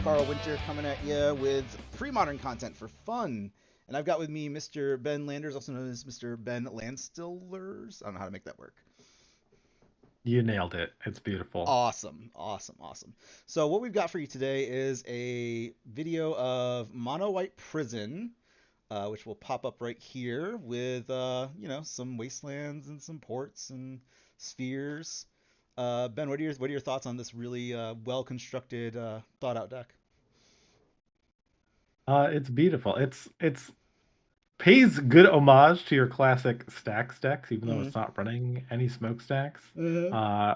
Carl Winter coming at you with pre-modern content for fun. And I've got with me Mr. Ben Landers, also known as Mr. Ben Landstillers. I don't know how to make that work. You nailed it. It's beautiful. Awesome, awesome, awesome. So what we've got for you today is a video of Mono White Prison, which will pop up right here with, some wastelands and some ports and spheres. Ben, what are your thoughts on this really well-constructed, thought-out deck? It's beautiful. It's pays good homage to your classic stacks decks, even though Mm-hmm. it's not running any smokestacks. Mm-hmm. Uh,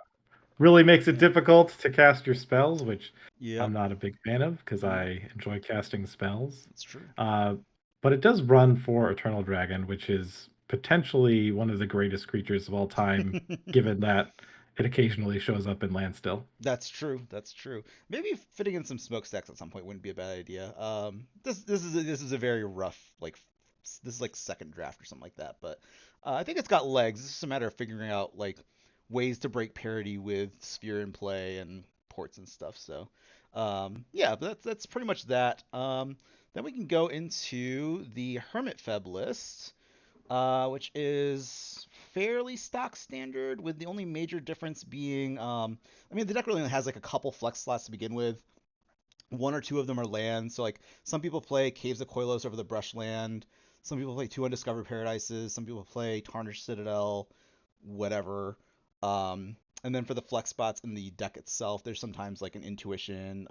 really makes it Yeah. difficult to cast your spells, which Yep. I'm not a big fan of because Nope. I enjoy casting spells. That's true. Uh, but it does run for Eternal Dragon, which is potentially one of the greatest creatures of all time, given that it occasionally shows up in land still. That's true. That's true. Maybe fitting in some smokestacks at some point wouldn't be a bad idea. This is a very rough this is like second draft or something like that, but I think it's got legs. It's just a matter of figuring out like ways to break parity with sphere in play and ports and stuff. So yeah, but that's pretty much that. Then we can go into the Hermit FEB list, which is fairly stock standard, with the only major difference being, I mean, the deck really only has like a couple flex slots to begin with. One or two of them are land, so like some people play Caves of Koilos over the Brushland, some people play two Undiscovered Paradises, some people play Tarnished Citadel, whatever. And then for the flex spots in the deck itself, there's sometimes like an Intuition,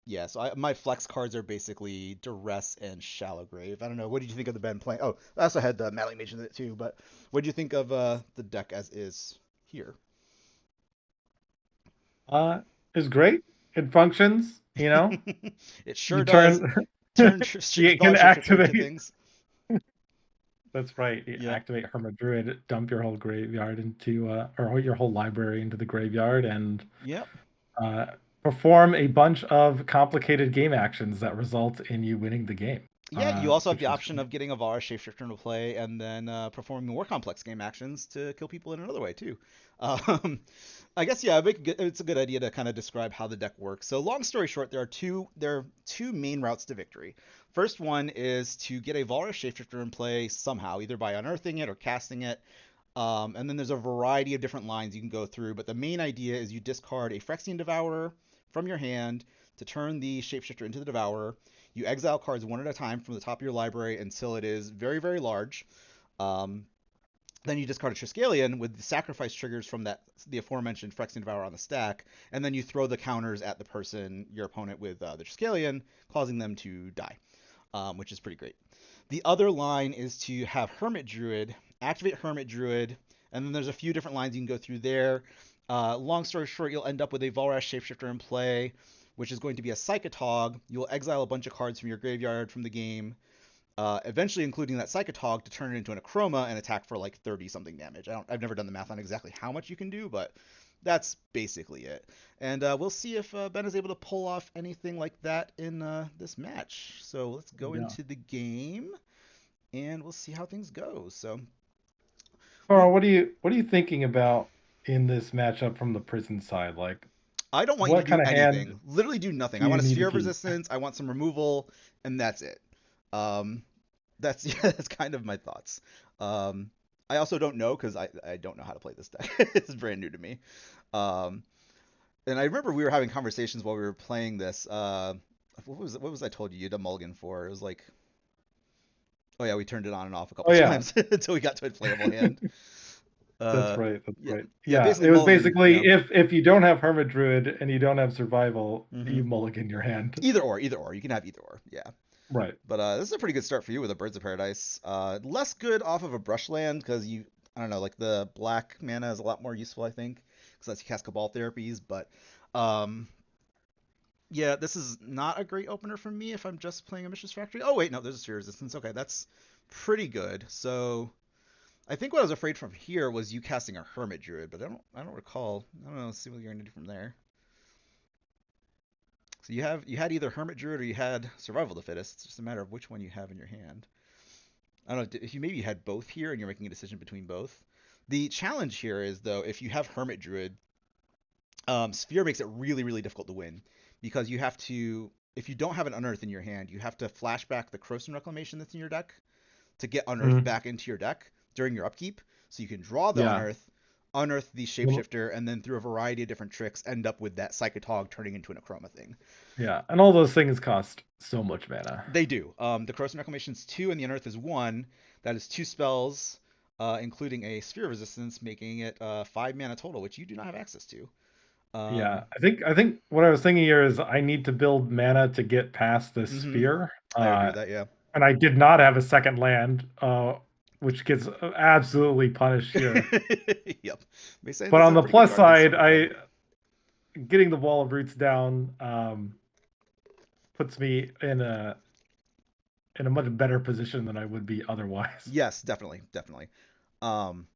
yeah, so my flex cards are basically Duress and Shallow Grave. I don't know. What did you think of the Ben playing? Oh, I also had Madeline Mage in it too. But what did you think of the deck as is here? Uh, is great. It functions. It You sure does. turn Turn you can Dollar Shapeshifter into activate. things. That's right. You Yep. activate Hermit Druid, dump your whole graveyard into or your whole library into the graveyard, and Yep. uh, perform a bunch of complicated game actions that result in you winning the game. Yeah, you also have the Which is option of getting a Vara Shapeshifter into play and then performing more complex game actions to kill people in another way too. Um, I guess yeah, it's a good idea to kind of describe how the deck works. So long story short, there are two main routes to victory. First one is to get a Vara Shapeshifter in play somehow, either by unearthing it or casting it. And then there's a variety of different lines you can go through, but the main idea is you discard a Phyrexian Devourer from your hand to turn the Shapeshifter into the Devourer. You exile cards one at a time from the top of your library until it is very, very large. Um, then you discard a Triskelion with the sacrifice triggers from the aforementioned Phyrexian Devourer on the stack, and then you throw the counters at the person, your opponent, with the Triskelion, causing them to die, which is pretty great. The other line is to have Hermit Druid, activate Hermit Druid, and then there's a few different lines you can go through there. Long story short, you'll end up with a Volrash Shapeshifter in play, which is going to be a Psychotog. You'll exile a bunch of cards from your graveyard from the game, eventually including that Psychotog to turn it into an Acroma and attack for like 30 something damage. I've never done the math on exactly how much you can do, but that's basically it. And we'll see if Ben is able to pull off anything like that in this match. So let's go yeah. into the game and we'll see how things go. So we, Carl, what are you thinking about in this matchup from the prison side? Like, I don't want you to what do kind of hand anything. Literally do nothing. do I you want a need to sphere of keep? resistance. I want some removal, and that's it. Um, that's yeah, that's kind of my thoughts. Um, I also don't know because I don't know how to play this deck. It's brand new to me. Um, and I remember we were having conversations while we were playing this. What was I told you? You had a mulligan for? It was like, oh yeah, we turned it on and off a Oh couple yeah, times until we got to a playable hand. that's Uh, right. That's yeah, right. yeah, Yeah, basically it was mulligan. Yeah. basically if you don't have Hermit Druid and you don't have Survival, hmm you mulligan your hand. either or. You can have either or. Yeah. Right. But this is a pretty good start for you with a Birds of Paradise. Less good off of a Brushland because I don't know, like the black mana is a lot more useful, I think, because lets you cast Cabal therapies. But um, yeah, this is not a great opener for me if I'm just playing a Mishra's Factory. Oh wait, no, there's a Sphere Resistance. Okay, that's pretty good. So I think what I was afraid from here was you casting a Hermit Druid, but I don't recall. I don't know. Let's see what you're gonna do from there. So you had either Hermit Druid or you had Survival of the Fittest. It's just a matter of which one you have in your hand. I don't know if you maybe had both here and you're making a decision between both. The challenge here is though, if you have Hermit Druid, Sphere makes it really, really difficult to win because you have to. If you don't have an Unearth in your hand, you have to flash back the Corrosion Reclamation that's in your deck to get Unearth Mm, back into your deck during your upkeep. So you can draw the yeah. Unearth the Well, Shapeshifter, and then through a variety of different tricks, end up with that Psychotog turning into an Achroma thing. yeah. And all those things cost so much mana. They do. The Corrosion Reclamation is 2, and the Unearth is 1. That is 2 spells, including a Sphere of Resistance, making it 5 mana total, which you do not have access to. Yeah, Um, I think what I was thinking here is I need to build mana to get past this hmm sphere. I agree with that, yeah. And I did not have a second land, which gets absolutely punished here. Yep. Wasteland But is on a the pretty good plus card against side, Hermit Feb. I getting the Wall of Roots down puts me in a much better position than I would be otherwise. Yes, definitely, definitely. Um,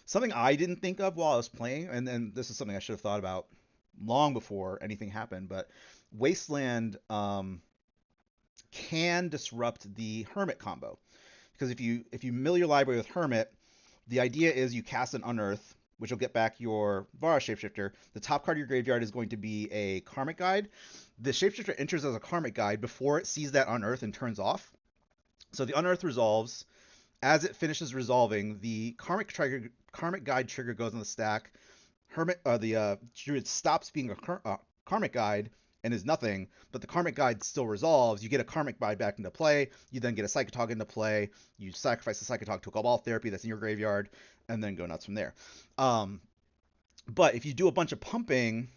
Something I didn't think of while I was playing, and this is something I should have thought about long before anything happened, but Wasteland can disrupt the Hermit combo. Because if you mill your library with Hermit, the idea is you cast an Unearth, which will get back your Vara Shapeshifter. The top card of your graveyard is going to be a Karmic Guide. The Shapeshifter enters as a Karmic Guide before it sees that Unearth and turns off. So the Unearth resolves. As it finishes resolving, the Karmic Guide trigger goes on the stack. The Druid stops being a Karmic Guide and is nothing, but the Karmic Guide still resolves. You get a Karmic Guide back into play. You then get a Psychotog into play. You sacrifice the Psychotog to a Cabal Therapy that's in your graveyard, and then go nuts from there. Um, but if you do a bunch of pumping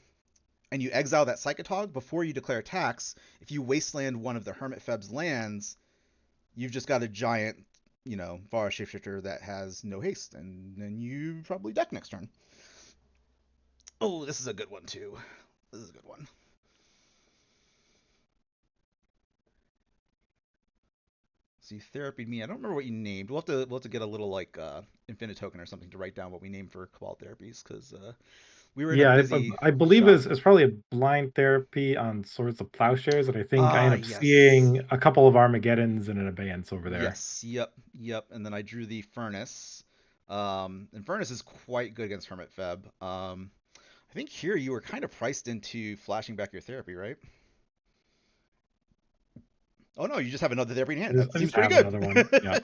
and you exile that Psychotog before you declare attacks, if you wasteland one of the Hermit FEB's lands, you've just got a giant, Vara Shapeshifter that has no haste, and then you probably deck next turn. Oh, this is a good one too. This is a good one. So you therapied me. I don't remember what you named. We'll have to get a little like infinite token or something to write down what we named for Cabal therapies because we were in a Yeah, busy I believe shop. it's probably a blind therapy on Swords of Plowshares, and I think I Ah, end up yes. seeing a couple of Armageddons and an Abeyance over there. Yes, yep. And then I drew the Furnace. And Furnace is quite good against Hermit Feb. I think here you were kind of priced into flashing back your therapy, right? Oh no, you just have another therapy in hand. That I seems just pretty have good. another one. Yeah,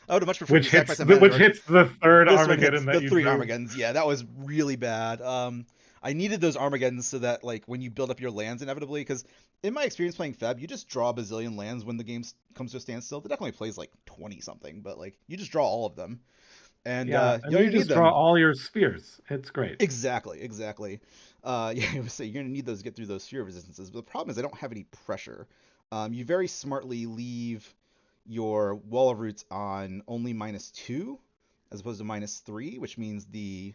I would have much preferred you sacrifice a mana which to hits the third This one hits Armageddon the that you three drew. Armageddons. Yeah, that was really bad. I needed those Armageddons so that like when you build up your lands inevitably, because in my experience playing Feb, you just draw a bazillion lands when the game comes to a standstill. The deck only plays like 20 something, but like you just draw all of them, and Yeah, you and don't you even need just draw them. all your spheres. It's great. Exactly. Yeah, I would say you're gonna need those to get through those sphere resistances. But the problem is I don't have any pressure. You very smartly leave your Wall of Roots on only -2 as opposed to -3, which means the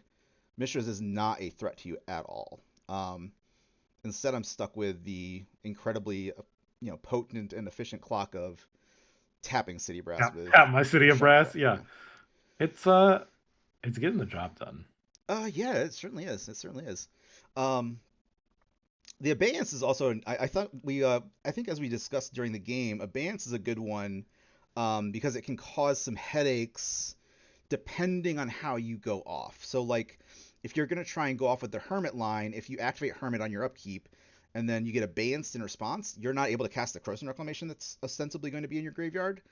Mishra's is not a threat to you at all. Um, Instead, I'm stuck with the incredibly, potent and efficient clock of tapping City Brass with Yeah, my City of Shuddering Brass. Breath. Yeah, Yeah. it's it's getting the job done. Yeah, it certainly is. It certainly is. Um, the Abeyance is also. I thought I think as we discussed during the game, Abeyance is a good one because it can cause some headaches depending on how you go off. So like if you're gonna try and go off with the Hermit line, if you activate Hermit on your upkeep and then you get Abeyance in response, you're not able to cast the Corrosion Reclamation that's ostensibly going to be in your graveyard,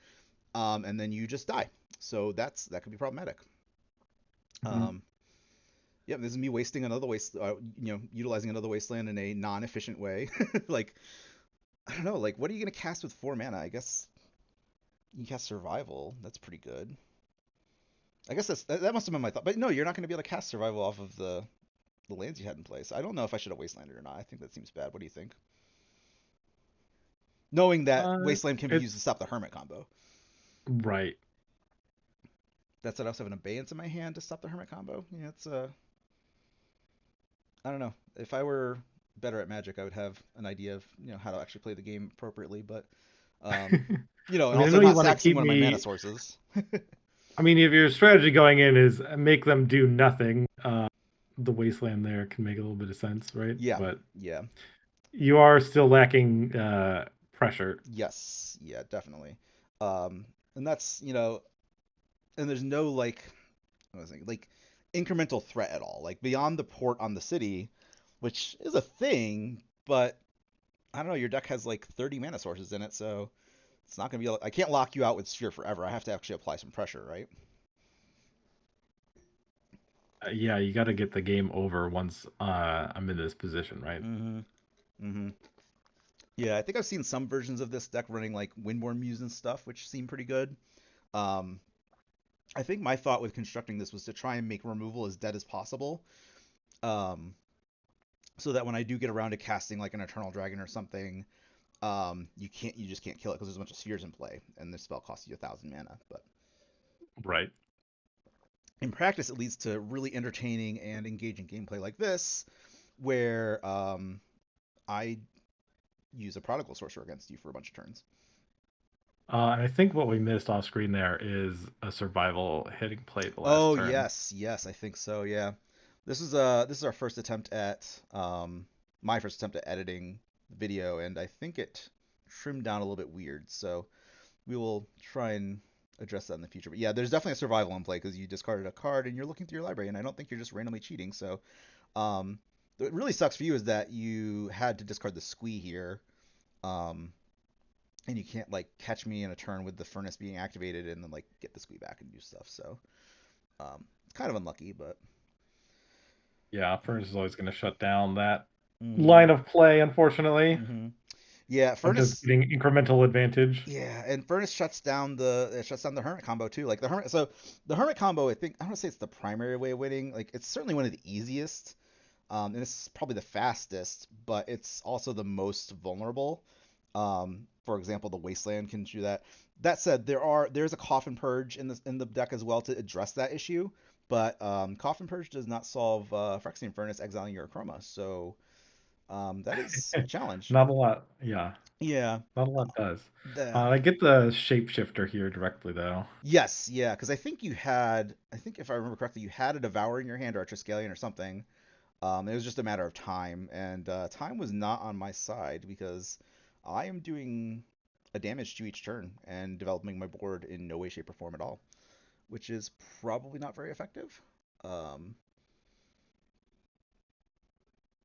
and then you just die. So that could be problematic. Mhm. Um, yeah, this is me wasting another utilizing another wasteland in a non-efficient way. Like I don't know, like what are you gonna cast with 4 mana? I guess you can cast Survival. That's pretty good. I guess that must have been my thought. But no, you're not going to be able to cast Survival off of the lands you had in place. I don't know if I should have Wastelanded or not. I think that seems bad. What do you think? Knowing that Wasteland can be used to It's stop the Hermit combo. right. That said, I also have an Abeyance in my hand to stop the Hermit combo. Yeah, it's I don't know. If I were better at Magic, I would have an idea of how to actually play the game appropriately. But I and mean, I also know you not want to taxing keep one of my mana me. sources. I mean, if your strategy going in is make them do nothing, the wasteland there can make a little bit of sense, right? Yeah, But yeah, you are still lacking pressure. yes, yeah, definitely. And that's and there's no like I was thinking, like incremental threat at all. Like beyond the port on the city, which is a thing, but I don't know. Your deck has like 30 mana sources in it, so it's not gonna be. I can't lock you out with Sphere forever. I have to actually apply some pressure, right? Yeah, you got to get the game over once I'm in this position, right? Mm-hmm. Mm-hmm. Yeah, I think I've seen some versions of this deck running like Windborn Muse and stuff, which seem pretty good. Um, I think my thought with constructing this was to try and make removal as dead as possible, um, so that when I do get around to casting like an Eternal Dragon or something, you just can't kill it because there's a bunch of spheres in play, and the spell costs you 1,000 mana. But Right. in practice, it leads to really entertaining and engaging gameplay like this, where I use a Prodigal Sorcerer against you for a bunch of turns. And I think what we missed off screen there is a survival hitting play the last Oh turn. yes, I think so. Yeah, this is our first attempt at my first attempt at editing the video, and I think it trimmed down a little bit weird. So we will try and address that in the future. But yeah, there's definitely a survival in play because you discarded a card and you're looking through your library, and I don't think you're just randomly cheating. So um, what really sucks for you is that you had to discard the squee here, um, and you can't like catch me in a turn with the furnace being activated and then like get the squee back and do stuff. So it's kind of unlucky, but Yeah, Furnace is always going to shut down that mm-hmm, line of play, unfortunately, mm-hmm. Yeah, of just furnace. getting incremental advantage. Yeah, and furnace shuts down the hermit combo too. Like the hermit, so the hermit combo, I think I don't want to say it's the primary way of winning. Like it's certainly one of the easiest, and it's probably the fastest, but it's also the most vulnerable. For example, the wasteland can do that. That said, there's a coffin purge in the deck as well to address that issue, but coffin purge does not solve Phyrexian furnace exiling your chroma, so that is a challenge. Not a lot. Yeah, Yeah. not a lot does. The I get the shapeshifter here directly, though. Yes, yeah, because I think if I remember correctly, you had a Devourer in your hand or a Triskelion or something. It was just a matter of time, and time was not on my side because I am doing a damage to each turn and developing my board in no way, shape, or form at all, which is probably not very effective. Um,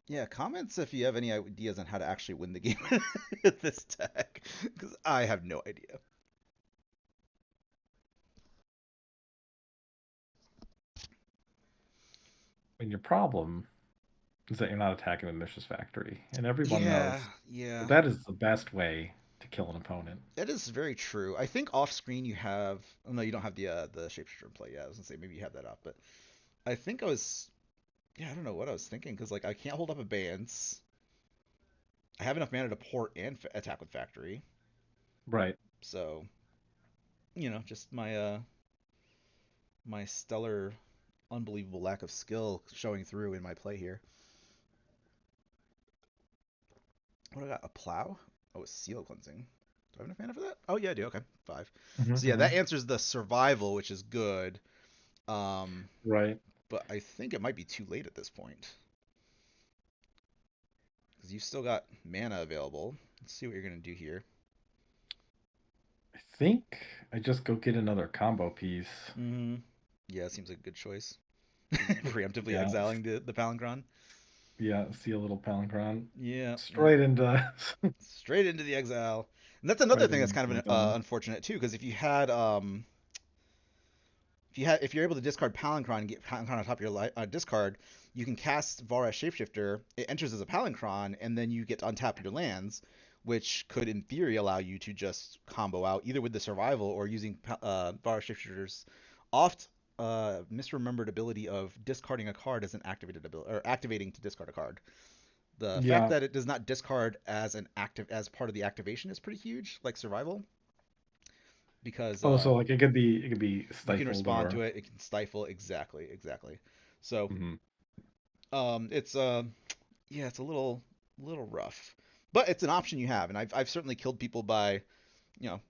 yeah, comments if you have any ideas on how to actually win the game with this deck, because I have no idea. And your problem is that you're not attacking the Mishra's Factory, and everyone Yeah, knows that yeah. that is the best way to kill an opponent. That is very true. I think off screen you have. Oh no, you don't have the shapeshifter in play. Yeah, I was gonna say maybe you have that up, but I think I was. Yeah, I don't know what I was thinking because like I can't hold up abeyance. I have enough mana to port and attack with factory. Right. So just my stellar, unbelievable lack of skill showing through in my play here. What do I got? A plow? Oh, it's seal cleansing. Do I have enough mana for that? Oh yeah, I do. Okay, 5. So yeah, that Hmm. answers the survival, which is good. Um, Right. but I think it might be too late at this point because you've still got mana available. Let's see what you're gonna do here. I think I just go get another combo piece. Mm-hmm. Yeah, it seems like a good choice. Preemptively Yeah. exiling the Palancron. Yeah. See a little Palinchron Yeah, yeah. straight into Straight into the exile. And that's another right thing into that's the kind of Palinchron. unfortunate too, because if you're able to discard Palancron and get Palancron on top of your discard, you can cast Vara Shapeshifter. It enters as a Palancron, and then you get to untap your lands, which could, in theory, allow you to just combo out either with the survival or using Vara Shapeshifter's oft misremembered ability of discarding a card as an activated ability or activating to discard a card. The fact Yeah. that it does not discard as part of the activation is pretty huge, like survival, because Oh, so like it could be you can stifled respond or. to it. It can stifle. Exactly. So Mhm. it's yeah, it's a little rough, but it's an option you have, and I've certainly killed people by you know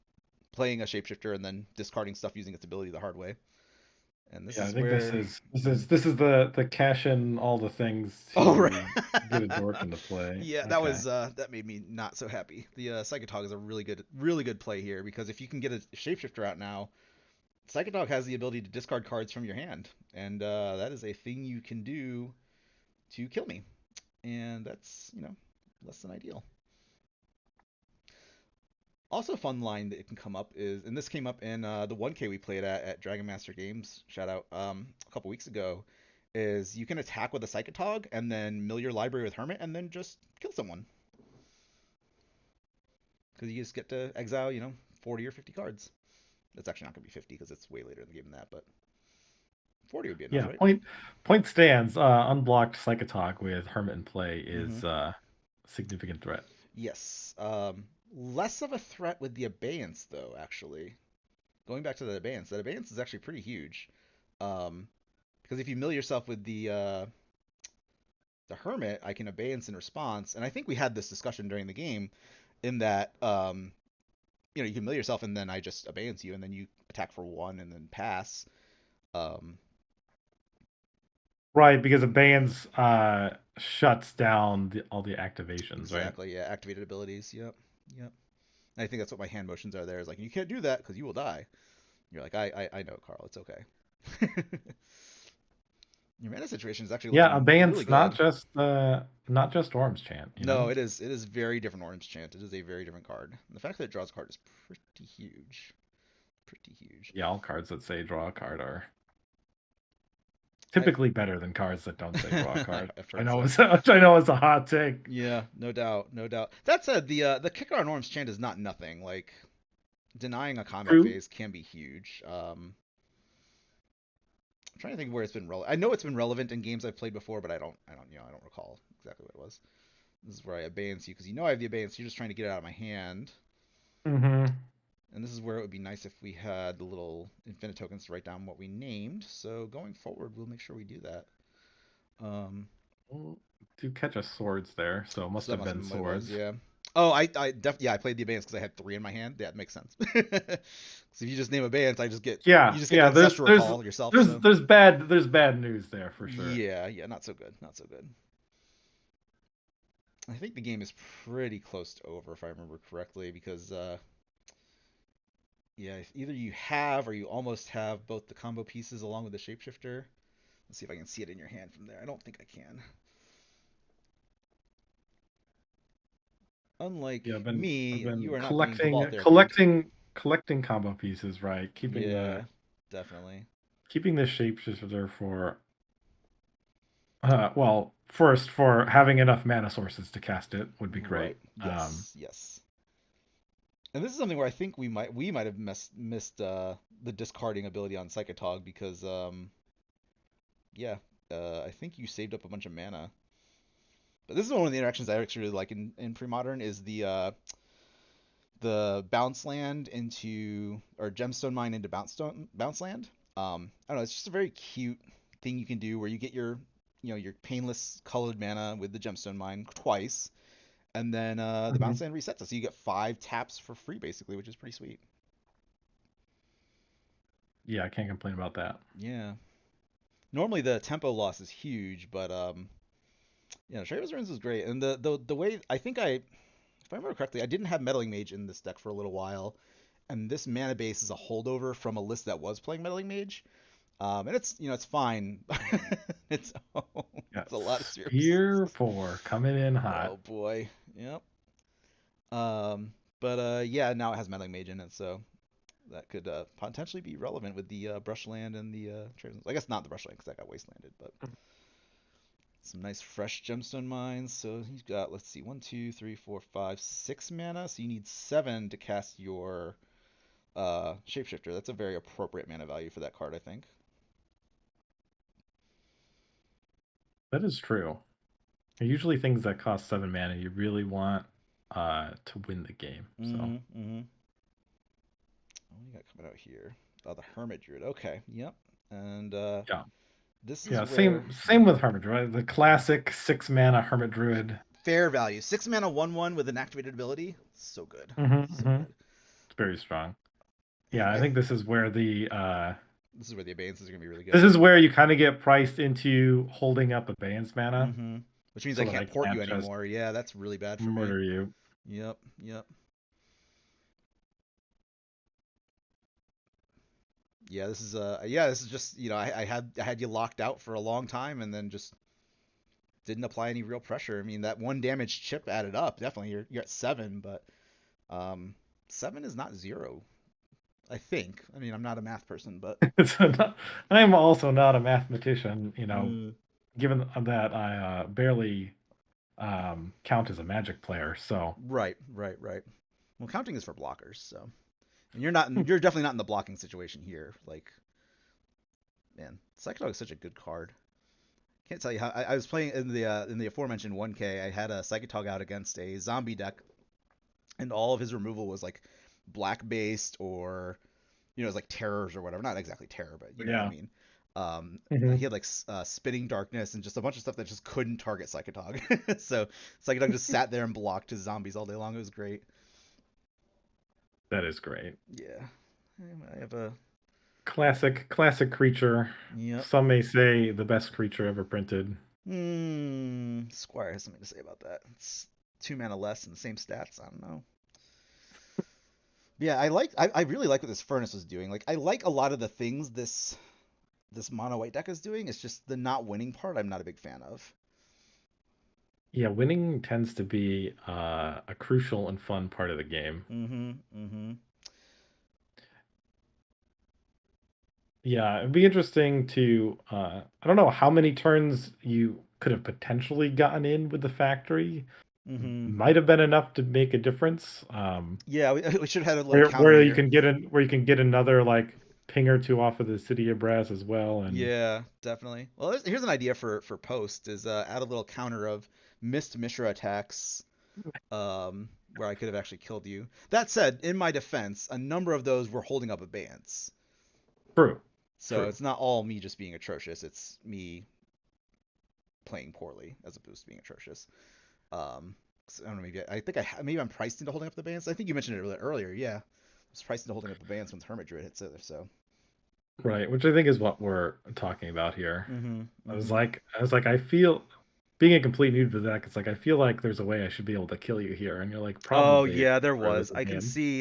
playing a shapeshifter and then discarding stuff using its ability the hard way. And this Yeah, I is think this where is this is this is the cash in all the things oh right. to get a dork into play. Yeah, Okay. that made me not so happy. The Psychic Hog is a really good play here because if you can get a shapeshifter out now, Psychic Dog has the ability to discard cards from your hand, and that is a thing you can do to kill me. And that's less than ideal. Also, a fun line that it can come up is, and this came up in the 1K we played at Dragon Master Games, shout out, a couple weeks ago, is you can attack with a Psychotog and then mill your library with Hermit and then just kill someone. Because you just get to exile, 40 or 50 cards. That's actually not going to be 50 because it's way later in the game than that, but 40 would be enough, Yeah, right? point stands. Unblocked Psychotog with Hermit in play Mm-hmm. is a significant threat. Yes. Less of a threat with the Abeyance, though, actually. Going back to that Abeyance is actually pretty huge. Um, because if you mill yourself with the Hermit, I can Abeyance in response, and I think we had this discussion during the game, in that you can mill yourself and then I just Abeyance you, and then you attack for one and then pass. Um, Right, because Abeyance shuts down all the activations, right? exactly, yeah, activated abilities. Yep, yep. And I think that's what my hand motions are there. Is like, you can't do that because you will die. You're like, I know, Carl. It's okay. Your mana situation is actually Yeah, looking really Abeyance good. not just Orm's Chant, you No, know? it is very different Orange Chant. It is a very different card. And the fact that it draws a card is pretty huge. Pretty huge. Yeah, all cards that say draw a card are I typically better than cards that don't say draw a card. I've I heard know so. which I know is a hot take. Yeah, no doubt, no doubt. That said, the kicker on Orange Chant is not nothing. Like, denying a combat True. phase can be huge. I'm trying to think of where it's been relevant. I know it's been relevant in games I've played before, but I don't recall exactly what it was. This is where I abeyance you because I have the abeyance. You're just trying to get it out of my hand. Mm-hmm. And this is where it would be nice if we had the little infinite tokens to write down what we named. So going forward, we'll make sure we do that. Um, Do catch a swords there, so it must so that have must have been been what it was. swords. Yeah. Oh, I played the abeyance because I had three in my hand. Yeah, it makes sense. So if you just name abeyance, Yeah, you just get the yeah. ancestral recall yourself. So There's bad news there for sure. yeah, yeah, not so good, not so good. I think the game is pretty close to over if I remember correctly because yeah, either you have or you almost have both the combo pieces along with the shapeshifter. Let's see if I can see it in your hand from there. I don't think I can. Unlike Yeah, I've me, you been are not being Vault Therapied. collecting combo pieces, right? Yeah, definitely. Keeping the shapeshifter for well, first for having enough mana sources to cast it would be great. Right. Yes. Yes. And this is something where I think we might have missed the discarding ability on Psychotog because yeah, I think you saved up a bunch of mana. But this is one of the interactions I actually really like in Premodern is the bounce land into or gemstone mine into bounce land. I don't know, it's just a very cute thing you can do where you get your painless colored mana with the gemstone mine twice, and then the Mhm. bounce land resets it, so you get 5 taps for free basically, which is pretty sweet. Yeah, I can't complain about that. Yeah. Normally the tempo loss is huge, but yeah, Travis Ruins is great, and the way I think if I remember correctly, I didn't have Meddling Mage in this deck for a little while, and this mana base is a holdover from a list that was playing Meddling Mage. And it's fine. it's Yeah, it's a lot of spheres. Spear 4 coming in hot. Oh boy. Yep. But yeah, now it has Meddling Mage in it, so that could potentially be relevant with the Brushland and the I guess not the Brushland because that got wastelanded, but some nice fresh gemstone mines. So he's got, let's see, 1, 2, 3, 4, 5, 6 mana. So you need 7 to cast your shapeshifter. That's a very appropriate mana value for that card, I think. That is true. Usually things that cost 7 mana you really want to win the game. So Mm-hmm. What do you got coming out here? Oh, the Hermit Druid. Okay. Yep. And yeah. this is Yeah, where same with Hermit Druid. The classic 6 mana Hermit Druid. fair value. 6 mana, 1/1 with an activated ability. So good. Mm-hmm, So mm-hmm. good. It's very strong. And Yeah, I think this is where this is where the Abayances are gonna be really this good. is where you kind of get priced into holding up Abeyance mana Mm-hmm. Which means I so that I can't port you can't just anymore. Yeah, that's really bad for me. murder you. Yep. Yep. This is just I had you locked out for a long time and then just didn't apply any real pressure. I mean, that one damage chip added up. Definitely, you're at 7, but um, 7 is not 0. I think. I mean, I'm not a math person, but I am also not a mathematician, mm, given that I barely count as a Magic player. So right, right, right. Well, counting is for blockers, so and you're definitely not in the blocking situation here. Like, man, Psychodog is such a good card. Can't tell you how I was playing in the aforementioned 1K. I had a Psychotog out against a zombie deck, and all of his removal was like black based or it's like terrors or whatever. Not exactly terror, but you know what I yeah. mean. Hmm. He had like spitting darkness and just a bunch of stuff that just couldn't target Psychotog. So Psychotog just sat there and blocked his zombies all day long. It was great. That is great. Yeah, I have a Classic creature. yep. Some may say the best creature ever printed. Squire has something to say about that. It's 2 mana less and the same stats. I don't know. Yeah, I really like what this furnace was doing. Like I like a lot of the things this mono white deck is doing. It's just the not winning part I'm not a big fan of. Yeah, winning tends to be a crucial and fun part of the game. Mm-hmm. Mm-hmm. Yeah, it'd be interesting to I don't know how many turns you could have potentially gotten in with the factory. Mm-hmm. Might have been enough to make a difference. Yeah, we should have had a little counter Where you here. can get in where you can get another like ping or two off of the City of Brass as well. And Yeah, definitely. Well, here's an idea for post is add a little counter of missed Mishra attacks where I could have actually killed you. That said, in my defense, a number of those were holding up abeyance. true, So true. it's not all me just being atrocious. It's me playing poorly as opposed to being atrocious. I don't know. Maybe I'm priced into holding up the bands. I think you mentioned it earlier. Yeah, I was priced into holding up the bands when Hermit Druid hits it. So. Right, which I think is what we're talking about here. Mm-hmm. I was Mm-hmm. like, I feel being a complete noob to the deck. It's like I feel like there's a way I should be able to kill you here, and you're like, Oh probably yeah, there for was. this I can hand. see.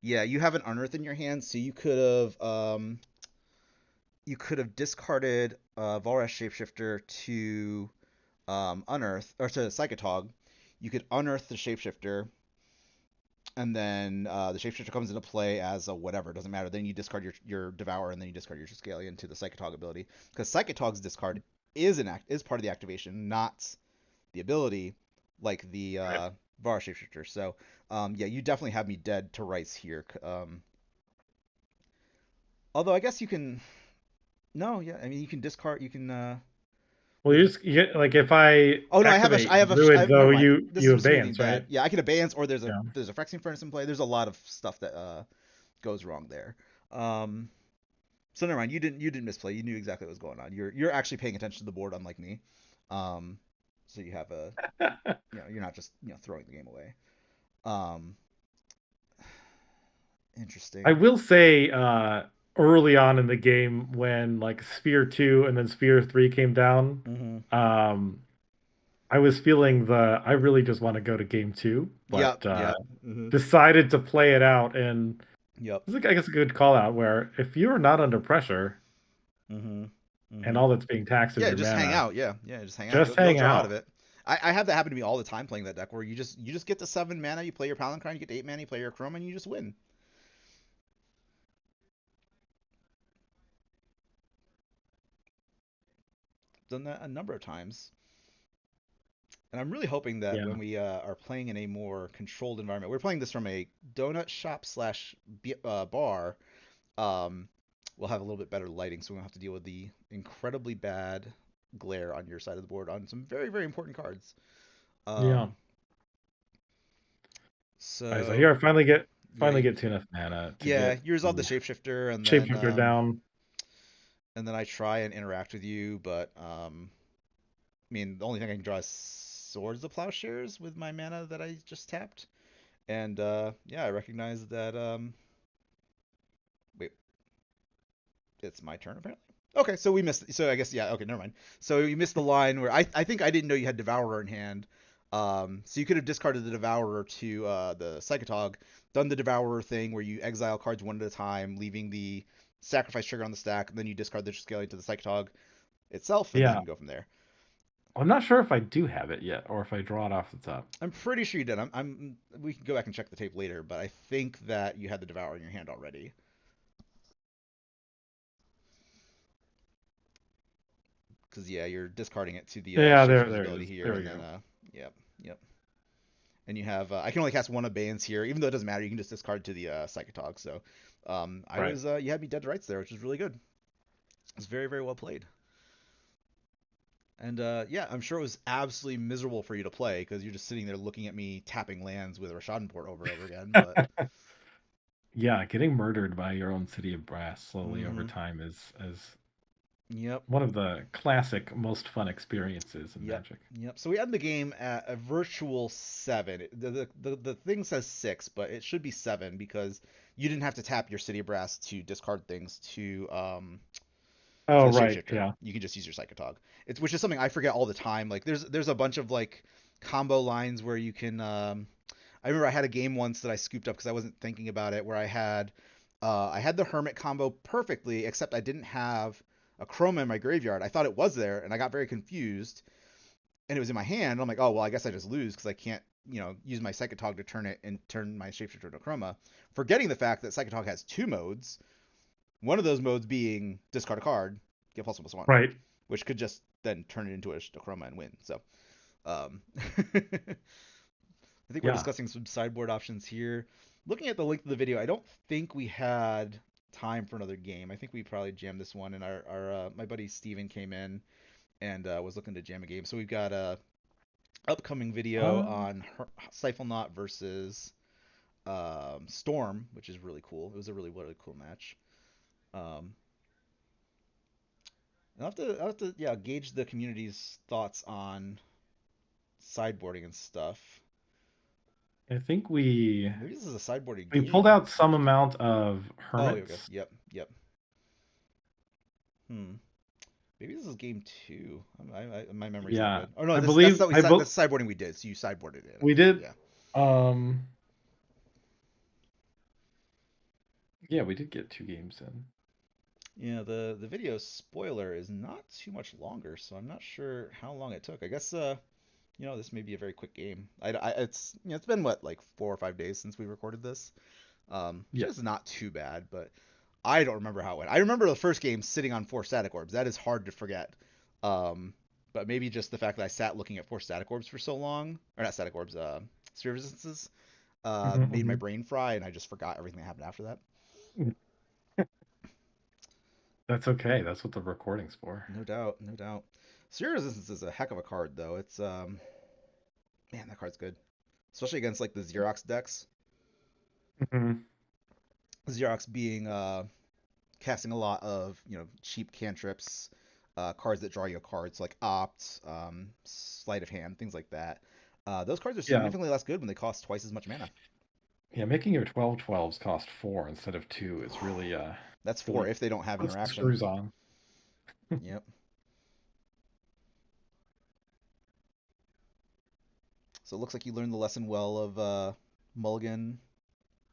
Yeah, you have an unearth in your hand, so you could have discarded Volrash Shapeshifter to unearth or to Psychotog. You could unearth the Shapeshifter, and then the Shapeshifter comes into play as a whatever. It doesn't matter. Then you discard your Devour, and then you discard your Triskelion to the Psychotog ability because Psychotog's discard is part of the activation, not the ability like the Right. Var Shapeshifter. So yeah, you definitely have me dead to rights here. Although I guess you can. No, yeah, I mean you can discard. You can. Well, you get like if I Oh no, I have a. activate Druid, Never though, mind. This you is smoothing abeyance, right? bad. Yeah, I can abeyance, or there's a Yeah. there's a Phyrexian Furnace in play. There's a lot of stuff that goes wrong there. Um, so never mind. You didn't misplay. You knew exactly what was going on. You're actually paying attention to the board, unlike me. Um, so you have a you're not just throwing the game away. Um, I interesting. will say, early on in the game when like Sphere 2 and then Sphere 3 came down, Mm-hmm. um, I was feeling I really just want to go to game 2, Yep. but Yep. Mm-hmm. decided to play it out. And Yep. it's like, I guess a good call out where if you're not under pressure Mm-hmm. and Mm-hmm. all that's being taxed is Yeah, your just hang mana, out. Yeah, yeah, just hang out. just Go hang draw out of out. it. I have that happen to me all the time playing that deck, where you just get to 7 mana, you play your Palincrine, you get to 8 mana, you play your Chrome, and you just win. Done that a number of times, and I'm really hoping that Yeah. when we are playing in a more controlled environment, we're playing this from a donut shop slash bar. Um, we'll have a little bit better lighting, so we don't have to deal with the incredibly bad glare on your side of the board on some very very important cards. Yeah. Um, All right, so so here I yeah, finally get to enough mana to yeah, get you resolve the the shapeshifter, shapeshifter down. and then I try and interact with you, but I mean the only thing I can draw is Swords of Plowshares with my mana that I just tapped, and yeah, I recognize that. Wait, it's my turn apparently. Okay, so we missed. So I guess yeah. Okay, never mind. So you missed the line where I think I didn't know you had Devourer in hand. So you could have discarded the Devourer to the Psychotog, done the Devourer thing where you exile cards one at a time, leaving the sacrifice trigger on the stack, and then you discard the Scale to the Psychotog itself, and Yeah. then go from there. I'm not sure if I do have it yet or if I draw it off the top. I'm pretty sure you did. We can go back and check the tape later, but I think that you had the Devour in your hand already. Because yeah, you're discarding it to the Yeah, shapeshifter's there it ability is. here, There we and then go. yep, yep. And you have I can only cast one Abeyance here, even though it doesn't matter. You can just discard to the Psychotog. So I Right. was you had me dead to rights there, which is really good. It's very very well played. And yeah, I'm sure it was absolutely miserable for you to play because you're just sitting there looking at me tapping lands with Rashadenport over and over again. But Yeah, getting murdered by your own city of brass slowly over mm-hmm. time is Yep. one of the classic, most fun experiences in Yep. Magic. Yep. So we end the game at a virtual 7. The thing says 6, but it should be 7 because you didn't have to tap your City of Brass to discard things to Oh, the right. shapeshifter. Yeah. You can just use your Psychotog. It's which is something I forget all the time. Like there's a bunch of like combo lines where you can I remember I had a game once that I scooped up because I wasn't thinking about it where I had the Hermit combo perfectly except I didn't have a Chroma in my graveyard. I thought it was there and I got very confused and it was in my hand. I'm like, oh well, I guess I just lose because I can't, use my Psychotog to turn it and turn my shapeshifter into Chroma. Forgetting the fact that Psychotog has two modes. One of those modes being discard a card, get +1/+1, Right. which could just then turn it into a Chroma and win. So, I think we're Yeah. discussing some sideboard options here. Looking at the length of the video, I don't think we had time for another game. I think we probably jammed this one, and our my buddy Steven came in and was looking to jam a game. So we've got a upcoming video Uh, on Knot versus Storm, which is really cool. It was a really cool match. Um, I'll have to yeah gauge the community's thoughts on sideboarding and stuff. I think we Maybe this is a sideboarding we pulled game. out some amount of Oh, here we go. hermits. Yep, yep. Hmm. Maybe this is game two. My memory's not Yeah. good. Oh no, I this that's believe that we I that's sideboarding we did. So you sideboarded it, I we think. did. Yeah. Um, yeah, we did get 2 games in. Yeah. The video spoiler is not too much longer, so I'm not sure how long it took. I guess this may be a very quick game. It's it's been what like 4 or 5 days since we recorded this. Yeah. Just not too bad, but I don't remember how it went. I remember the first game sitting on 4 static orbs. That is hard to forget. Um, but maybe just the fact that I sat looking at 4 static orbs for so long, or not static orbs, sphere resistances, made my Hmm. brain fry, and I just forgot everything that happened after that. That's okay. That's what the recording's for. No doubt, no doubt. Sphere resistance is a heck of a card, though. It's man, that card's good, especially against like the Xerox decks. Hmm. Xerox being casting a lot of cheap cantrips, cards that draw you a card, so like Opt, Sleight of Hand, things like that. Those cards are Yeah. significantly less good when they cost twice as much mana. Yeah, making your 12/12s cost 4 instead of 2 is really That's four really if they don't have puts the interaction. screws on. Yep. So it looks like you learned the lesson well of Mulligan,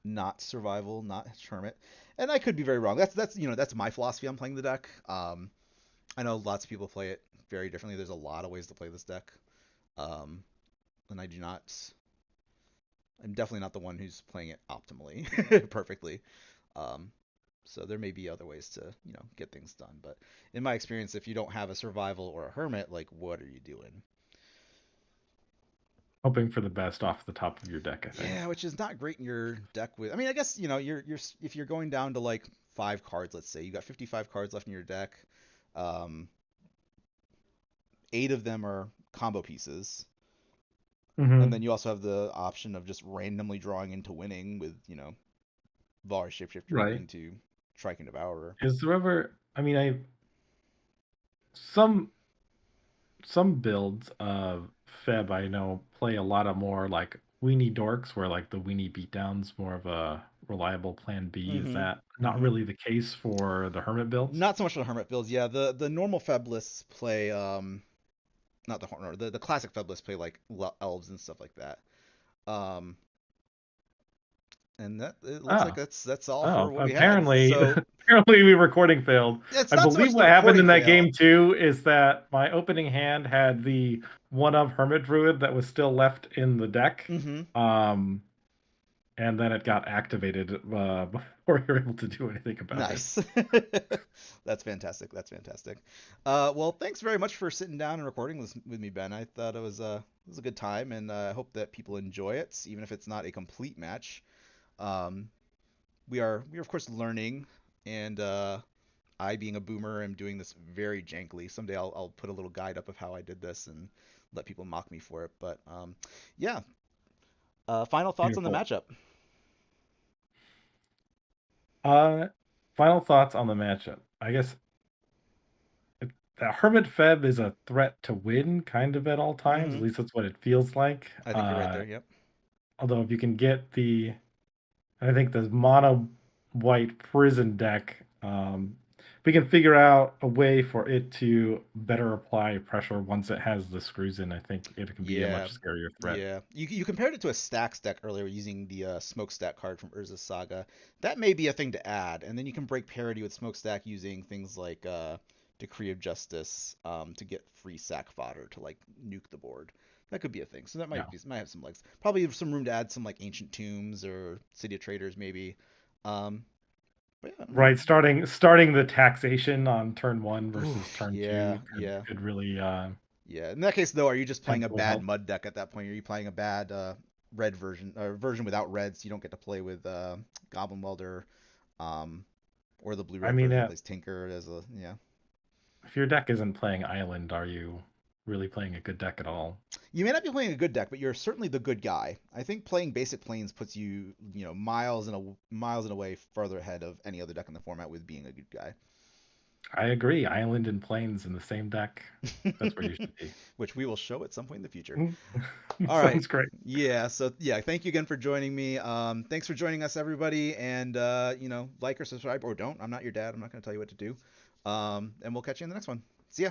not survival, not Hermit. And I could be very wrong. That's my philosophy on playing the deck. I know lots of people play it very differently. There's a lot of ways to play this deck. Um, and I do not I'm definitely not the one who's playing it optimally, perfectly. Um, so there may be other ways to, get things done. But in my experience, if you don't have a survival or a hermit, like, what are you doing? Hoping for the best off the top of your deck, I think. Yeah, which is not great in your deck with. I mean, I guess you're if you're going down to like 5 cards, let's say you got 55 cards left in your deck. Um, 8 of them are combo pieces, and then Hmm. you also have the option of just randomly drawing into winning with Valor Shapeshifter Right. into Trike and Devourer. Is there ever, I mean, some some builds of Feb I know play a lot of more like weenie dorks where like the weenie beatdown's more of a reliable plan B. Is Mm-hmm. that not Mm-hmm. really the case for the hermit builds? Not so much for the Hermit builds. Yeah, the normal Feb lists play not the Hornor, the classic Feb lists play like elves and stuff like that. Um, And that it looks like Oh, that's all oh, for what we had. apparently, So apparently, we recording failed. it's I not so believe much the what happened recording in that fail. game too is that my opening hand had the one of Hermit Druid that was still left in the deck. Mm-hmm. Um, and then it got activated before you were able to do anything about it. Nice. That's fantastic. That's fantastic. Well, thanks very much for sitting down and recording this with me, Ben. I thought it was a good time, and I hope that people enjoy it, even if it's not a complete match. Um, we are of course learning, and I, being a boomer, am doing this very jankily. Someday I'll put a little guide up of how I did this and let people mock me for it. But yeah. Final thoughts on the Beautiful. matchup. Uh, Final thoughts on the matchup. I guess Hermit FEB is a threat to win kind of at all times. Mm-hmm. At least that's what it feels like. I think you're right there. Yep. Although if you can get I think the mono white prison deck, we can figure out a way for it to better apply pressure once it has the screws in. I think it can be a Yeah, much scarier threat. yeah. You compared it to a stacks deck earlier using the smokestack card from Urza's Saga. That may be a thing to add, and then you can break parity with smokestack using things like Decree of Justice to get free sack fodder to like nuke the board. That could be a thing. So that Yeah. might have some legs. Probably some room to add some like Ancient Tombs or City of Traders maybe. Um, but yeah, I don't know. Right, starting the taxation on turn 1 versus Oof, turn yeah, 2 yeah. could really Yeah, in that case though, are you just playing a potentially bad help. mud deck at that point? Are you playing a bad red version or version without red, so you don't get to play with Goblin Welder, um, or the blue I red mean, version that plays Tinker as a yeah. if your deck isn't playing Island, are you really playing a good deck at all? You may not be playing a good deck, but you're certainly the good guy. I think playing basic planes puts you, miles and away further ahead of any other deck in the format with being a good guy. I agree. Island and Plains in the same deck. That's where you should be. Which we will show at some point in the future. Mm. All right. Sounds great. Yeah. So yeah, thank you again for joining me. Thanks for joining us, everybody. And like or subscribe or don't. I'm not your dad. I'm not going to tell you what to do. And we'll catch you in the next one. See ya.